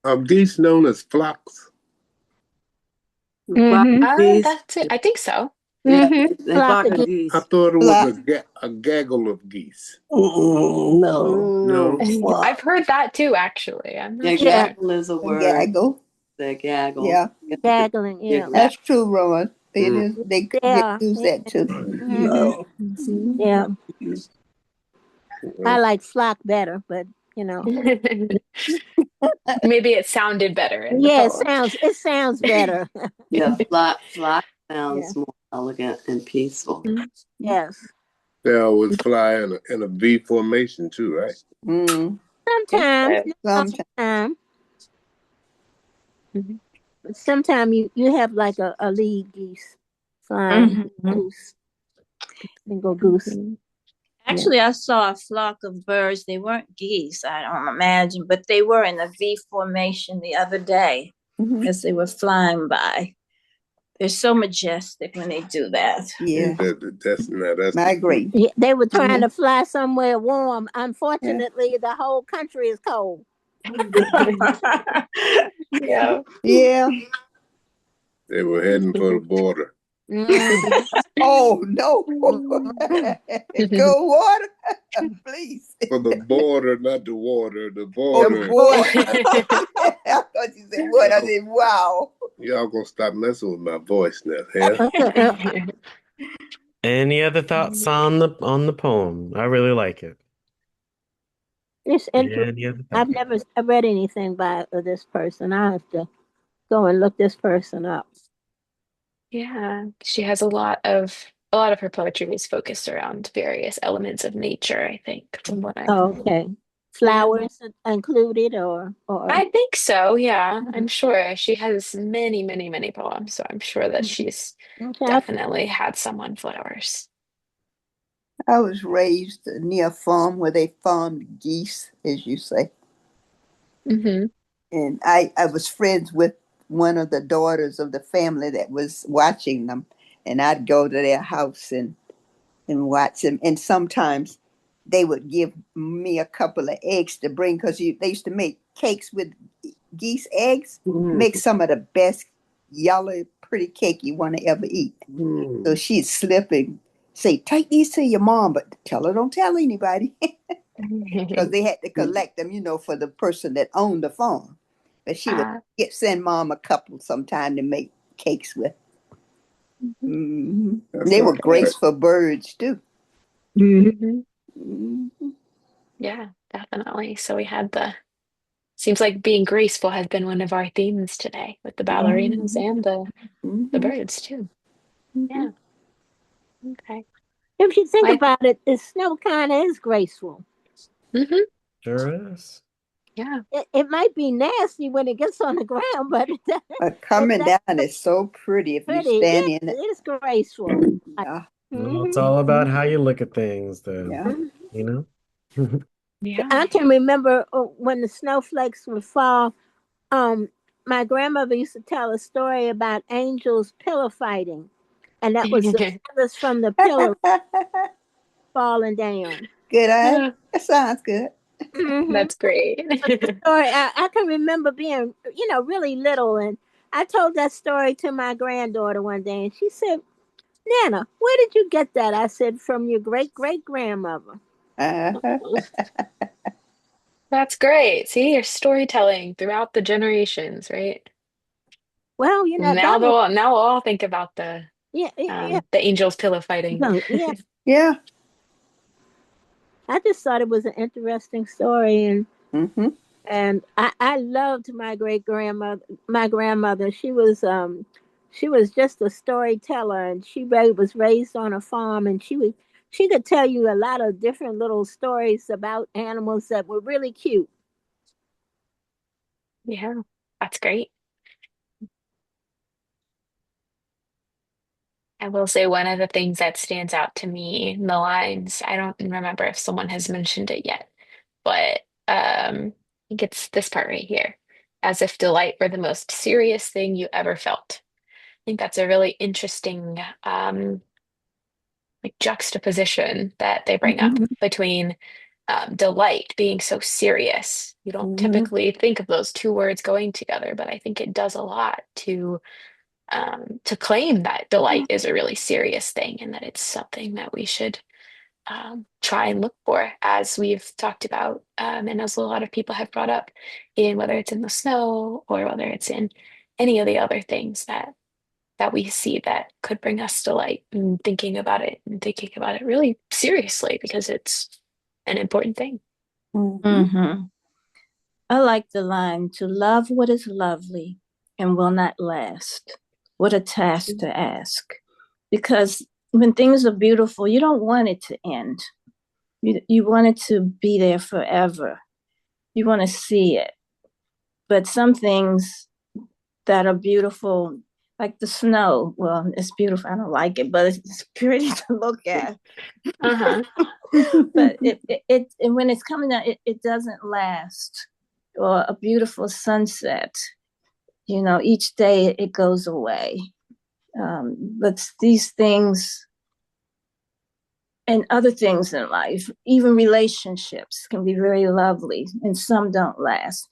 Are geese known as flocks? That's it. I think so. Flock of geese. I thought it was a gaggle of geese. No. I've heard that too, actually. I'm not sure. Gaggle is a word. Gaggle. The gaggle. Yeah. Gaggling, yeah. That's true, Rowan. It is. They use that too. No. Yeah. I like flock better, but maybe it sounded better in the poem. It sounds better. Yeah, flock sounds more elegant and peaceful. Yes. They always fly in a V formation too, right? Sometimes. Sometimes you have like a lead geese flying goose. Single goose. Actually, I saw a flock of birds. They weren't geese, I don't imagine, but they were in a V formation the other day as they were flying by. They're so majestic when they do that. Yeah. That's migrate. Yeah, they were trying to fly somewhere warm. Unfortunately, the whole country is cold. Yeah. They were heading for the border. Oh no! Cold water, please. For the border, not the water. The border. The border. I thought you said what? I said, wow. Y'all gonna stop messing with my voice now, huh? Any other thoughts on the poem? I really like it. It's interesting. I've never read anything by this person. I have to go and look this person up. Yeah, she has a lot of her poetry is focused around various elements of nature, I think, from what I okay. Flowers included or I think so, yeah. I'm sure she has many, many, many poems, so I'm sure that she's definitely had some on flowers. I was raised near a farm where they farmed geese, as you say. And I was friends with one of the daughters of the family that was watching them. And I'd go to their house and watch them. And sometimes they would give me a couple of eggs to bring because they used to make cakes with geese eggs. Make some of the best yellow, pretty cake you want to ever eat. So she'd slip and say, take these to your mom, but tell her don't tell anybody. Because they had to collect them, for the person that owned the farm. But she would send mom a couple sometime to make cakes with. They were graceful birds too. Yeah, definitely. So we had seems like being graceful has been one of our themes today with the ballerinas and the birds too. Yeah. Okay. If you think about it, the snow kind of is graceful. Sure is. Yeah. It might be nasty when it gets on the ground, but Coming that's down is so pretty if you pretty. stand Yeah, in it. it's graceful. Yeah. Well, it's Mm-hmm. all about how you look at things, then, Yeah. you know? Yeah. I can remember when the snowflakes would fall. Um, my grandmother used to tell a story about angels pillow fighting, and that was the feathers from the pillow falling down. Good eye. That sounds good. Mm-hmm. That's great. Story. I can remember being, really little, and I told that story to my granddaughter one day, and she said, "Nana, where did you get that?" I said, "From your great great grandmother." That's great. See, you're storytelling throughout the generations, right? Well, Now that was now we'll all think about yeah, yeah, the angels pillow fighting. yeah. Yeah. I just thought it was an interesting story, and Mm-hmm. I loved my great grandmother. My grandmother, she was just a storyteller, and was raised on a farm, and she could tell you a lot of different little stories about animals that were really cute. Yeah, that's great. I will say one of the things that stands out to me in the lines, I don't remember if someone has mentioned it yet, but I think it's this part right here. As if delight were the most serious thing you ever felt. I think that's a really interesting like juxtaposition that they bring up Mm-hmm. between delight being so serious. You don't Mm-hmm. typically think of those two words going together, but I think it does a lot to claim that delight is a really serious thing and that it's something that we should try and look for, as we've talked about, and as a lot of people have brought up, in whether it's in the snow or whether it's in any of the other things that we see that could bring us delight, and thinking about it really seriously because it's an important thing. Mm-hmm. Mm-hmm. I like the line, to love what is lovely and will not last. What a task to ask. Because when things are beautiful, you don't want it to end. You want it to be there forever. You want to see it. But some things that are beautiful, like the snow, well, it's beautiful. I don't like it, but it's pretty to look at. Uh-huh. But when it's coming out, it doesn't last. Or a beautiful sunset, each day it goes away. But these things and other things in life, even relationships, can be very lovely, and some don't last.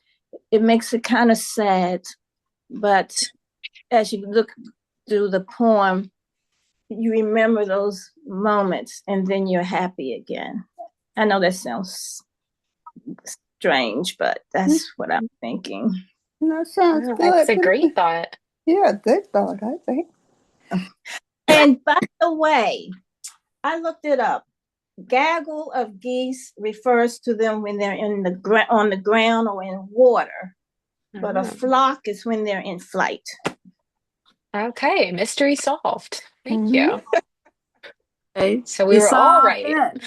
It makes it kind of sad, but as you look through the poem, you remember those moments and then you're happy again. I know that sounds strange, but that's what I'm thinking. That sounds It's good. a great thought. Yeah, good thought, I think. And by the way, I looked it up. Gaggle of geese refers to them when they're on the ground or in water, but a flock is when they're in flight. Okay, mystery solved. Thank Mm-hmm. you. Okay. So we were all solved right. that.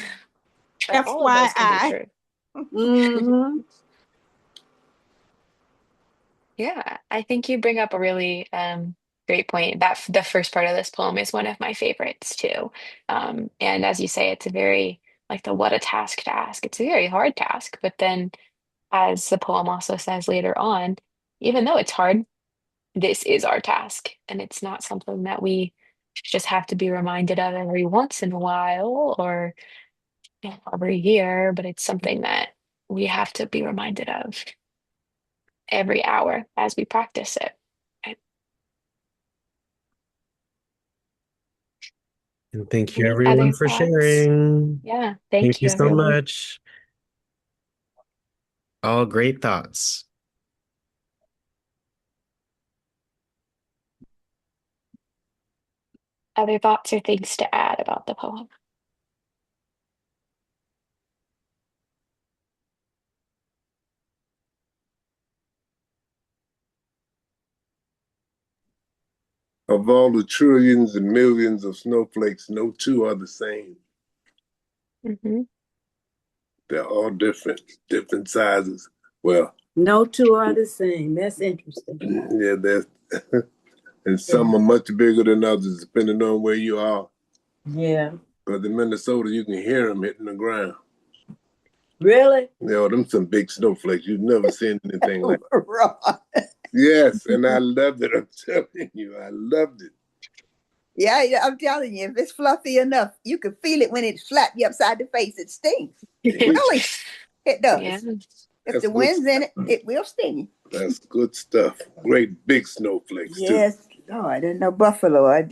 But all of those can be FYI. true. Mm-hmm. Yeah, I think you bring up a really great point. That the first part of this poem is one of my favorites too. And as you say, it's a very like the what a task to ask. It's a very hard task, but then as the poem also says later on, even though it's hard, this is our task, and it's not something that we just have to be reminded of every once in a while or every year, but it's something that we have to be reminded of every hour as we practice it. Right? And thank you, Any everyone, other for thoughts? sharing. Yeah, Thank thank you you, so everyone. much. All great thoughts. Other thoughts or things to add about the poem? Of all the trillions and millions of snowflakes, no two are the same. Mm-hmm. They're all different, different sizes, Well, No two are the same. That's interesting. yeah, that's and some are much bigger than others, depending on where you are. Yeah. Because in Minnesota, you can hear them hitting the ground. Really? Them some big snowflakes. You've never seen anything like that. Right. Yes, and I loved it. I'm telling you, I loved it. Yeah, I'm telling you, if it's fluffy enough, you can feel it when it slaps you upside the face. It stings. Really, it does. Yeah. If That's the good wind's in stuff. it, it will sting you. That's good stuff. Great big snowflakes, too. Yes, Lord, and no buffalo.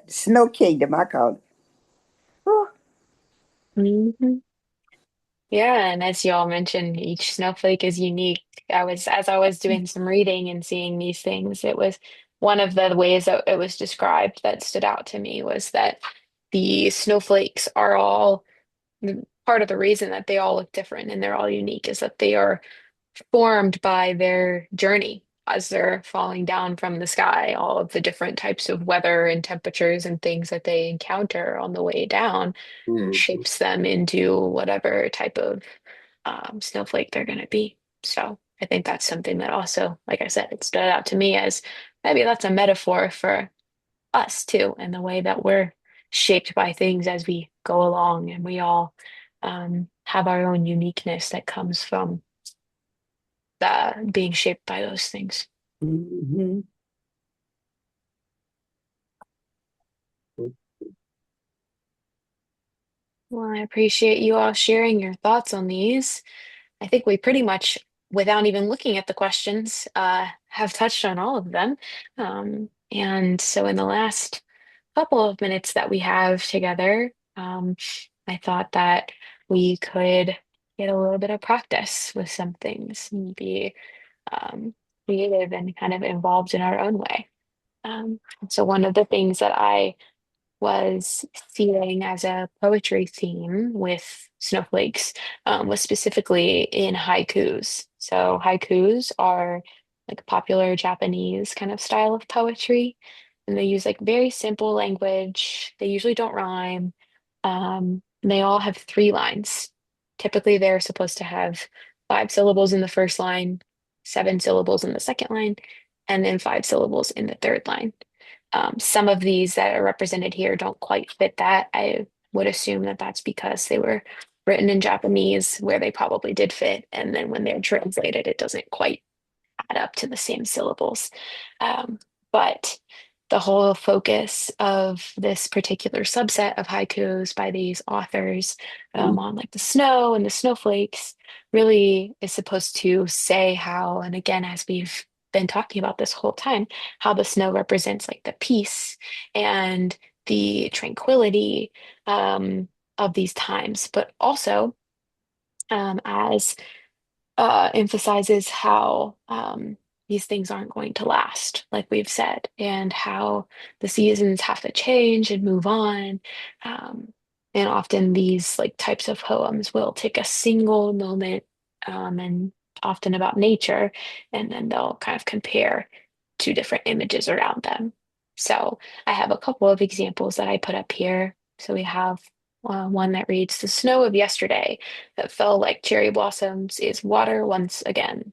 Snow Kingdom, I call it. Oh, Mhm. Yeah, and as you all mentioned, each snowflake is unique. As I was doing some reading and seeing these things, it was one of the ways that it was described that stood out to me was that the snowflakes are all part of the reason that they all look different and they're all unique is that they are formed by their journey as they're falling down from the sky, all of the different types of weather and temperatures and things that they encounter on the way down Mhm. shapes them into whatever type of snowflake they're going to be. So I think that's something that also, like I said, it stood out to me as maybe that's a metaphor for us too, and the way that we're shaped by things as we go along, and we all have our own uniqueness that comes from being shaped by those things. mhm. Well, I appreciate you all sharing your thoughts on these. I think we pretty much, without even looking at the questions, have touched on all of them. And so, in the last couple of minutes that we have together, I thought that we could get a little bit of practice with some things and be creative and kind of involved in our own way. So, one of the things that I was seeing as a poetry theme with snowflakes was specifically in haikus. So haikus are like a popular Japanese kind of style of poetry, and they use like very simple language. They usually don't rhyme. And they all have three lines. Typically, they're supposed to have five syllables in the first line, seven syllables in the second line, and then five syllables in the third line. Some of these that are represented here don't quite fit that. I would assume that that's because they were written in Japanese, where they probably did fit, and then when they're translated, it doesn't quite add up to the same syllables. Um, but the whole focus of this particular subset of haikus by these authors on like the snow and the snowflakes really is supposed to say how, and again, as we've been talking about this whole time, how the snow represents like the peace and the tranquility of these times, but also as emphasizes how these things aren't going to last, like we've said, and how the seasons have to change and move on. Um, and often these like types of poems will take a single moment and often about nature, and then they'll kind of compare two different images around them. So I have a couple of examples that I put up here. So we have one that reads, "The snow of yesterday that fell like cherry blossoms is water once again."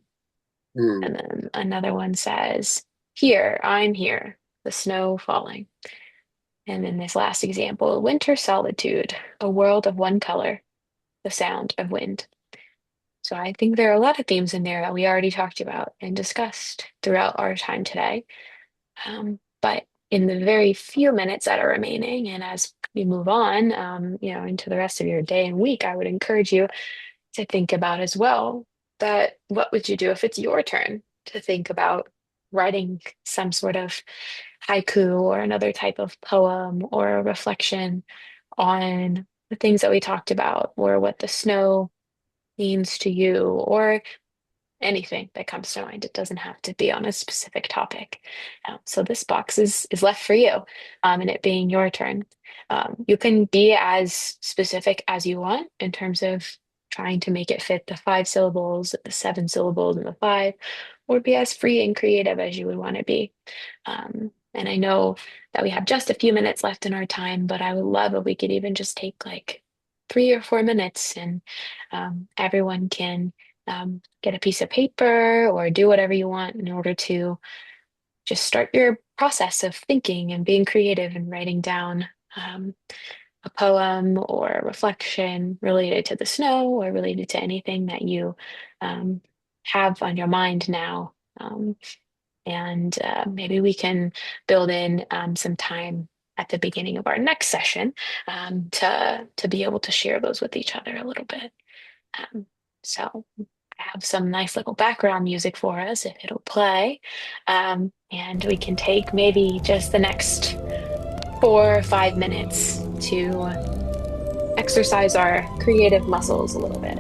Mm. And then another one says, "Here, I'm here, the snow falling." And then this last example, "Winter solitude, a world of one color, the sound of wind." So I think there are a lot of themes in there that we already talked about and discussed throughout our time today. But in the very few minutes that are remaining, and as we move on, into the rest of your day and week, I would encourage you to think about as well that what would you do if it's your turn to think about writing some sort of haiku or another type of poem or a reflection on the things that we talked about or what the snow means to you or anything that comes to mind. It doesn't have to be on a specific topic. So this box is left for you, and it being your turn. You can be as specific as you want in terms of trying to make it fit the five syllables, the seven syllables, and the five, or be as free and creative as you would want to be. And I know that we have just a few minutes left in our time, but I would love if we could even just take like 3 or 4 minutes and everyone can get a piece of paper or do whatever you want in order to just start your process of thinking and being creative and writing down a poem or a reflection related to the snow or related to anything that you um, have on your mind now. And maybe we can build in some time at the beginning of our next session to be able to share those with each other a little bit. Um, so I have some nice little background music for us if it'll play. And we can take maybe just the next 4 or 5 minutes to exercise our creative muscles a little bit.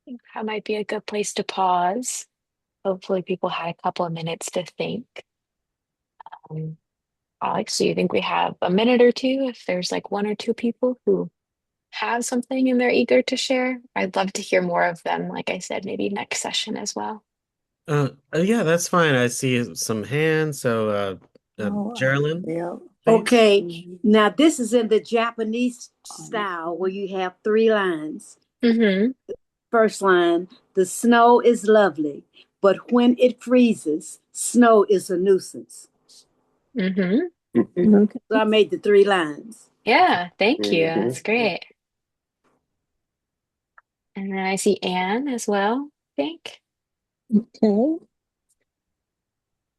I think that might be a good place to pause. Hopefully, people had a couple of minutes to think. Um, Alex, do you think we have a minute or two if there's like one or two people who have something and they're eager to share? I'd love to hear more of them, like I said, maybe next session as well. Yeah, that's fine. I see some hands. So, Geraldine, Yeah. please. Okay, now this is in the Japanese style where you have 3 lines. Mm-hmm. First line, the snow is lovely, but when it freezes, snow is a nuisance. Mm-hmm. Okay. So I made the 3 lines. Yeah, thank you. That's great. And then I see Anne as well, I think. Okay.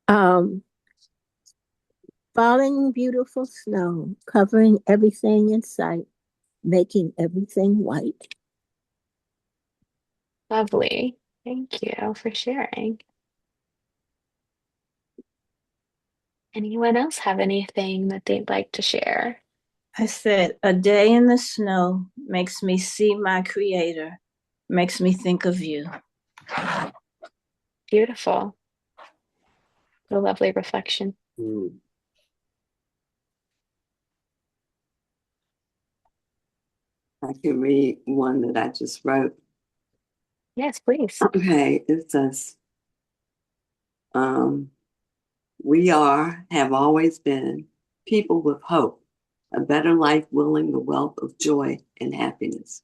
Um, falling beautiful snow, covering everything in sight, making everything white. Lovely. Thank you for sharing. Anyone else have anything that they'd like to share? I said, a day in the snow makes me see my creator, makes me think of you. Beautiful. A lovely reflection. I can read one that I just wrote. Yes, please. Okay, it says, we have always been people with hope, a better life willing the wealth of joy and happiness,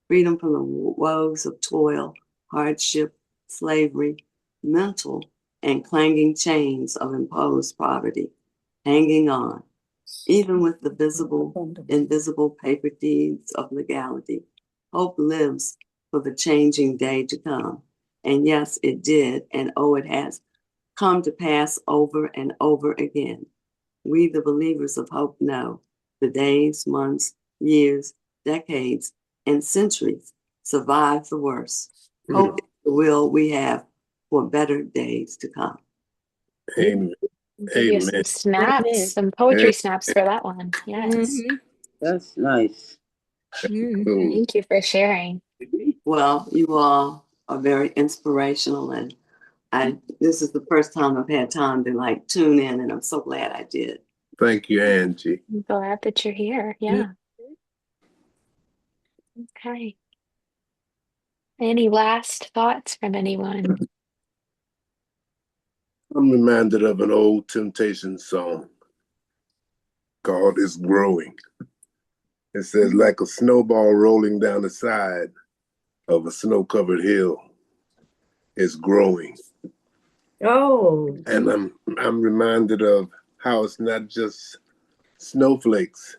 freedom from the woes of toil, hardship, slavery, mental and clanging chains of imposed poverty, hanging on, even with the invisible paper deeds of legality. Hope lives for the changing day to come. And yes, it did, and oh, it has come to pass over and over again. We, the believers of hope, know the days, months, years, decades, and centuries survive the worst. Hope is the will we have for better days to come. Amen. Give you some Amen. snaps, Amen. some poetry snaps for that one. Yes. Mm-hmm. That's nice. Cool. Thank you for sharing. Well, you all are very inspirational, and this is the first time I've had time to like tune in, and I'm so glad I did. Thank you, Angie. I'm glad that you're here. Yeah. Okay. Any last thoughts from anyone? I'm reminded of an old Temptation song called It's Growing. It says, like a snowball rolling down the side of a snow-covered hill, it's growing. Oh. And I'm reminded of how it's not just snowflakes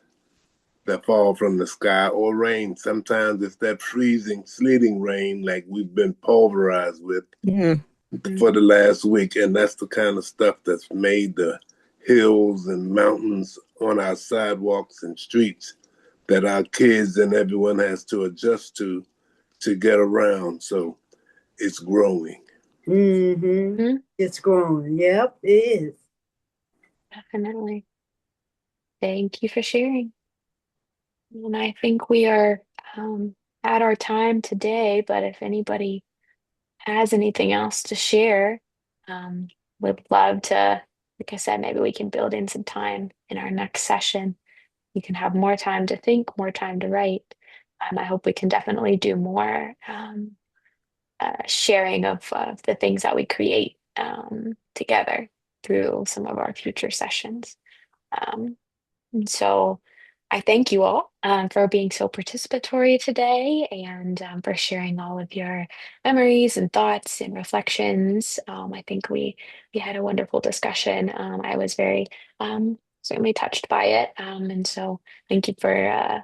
that fall from the sky or rain. Sometimes it's that freezing, sleeting rain like we've been pulverized with for the last week. And that's the kind of stuff that's made the hills and mountains on our sidewalks and streets that our kids and everyone has to adjust to get around. So it's growing. Mm-hmm. It's growing. Yep, it is. Definitely. Thank you for sharing. And I think we are at our time today, but if anybody has anything else to share, would love to, like I said, maybe we can build in some time in our next session. You can have more time to think, more time to write. I hope we can definitely do more sharing of the things that we create together through some of our future sessions. And so I thank you all for being so participatory today and for sharing all of your memories and thoughts and reflections. I think we had a wonderful discussion. I was very certainly touched by it. And so thank you for,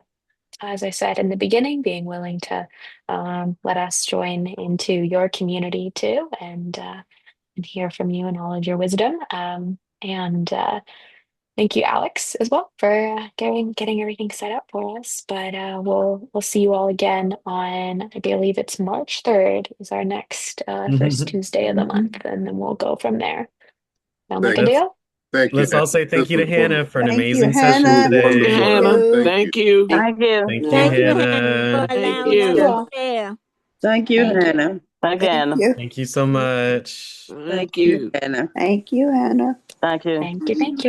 as I said in the beginning, being willing to let us join into your community too and hear from you and all of your wisdom. And thank you, Alex, as well, for getting everything set up for us. But we'll see you all again on, I believe it's March 3rd is our next first Tuesday of the month, and then we'll go from there. Sound like a deal? Thank you. Let's all say thank you to Hannah for an amazing Hannah. session today. Hannah. Thank you. Thank you. Thank you, Thank you, Hannah. Hannah, for Thank allowing us you. to share. Thank you, Thank you. Hannah. Thank you, Anna. Thank you so much. Thank you. Hannah. Thank you, Hannah. Thank you. Thank you. Thank you.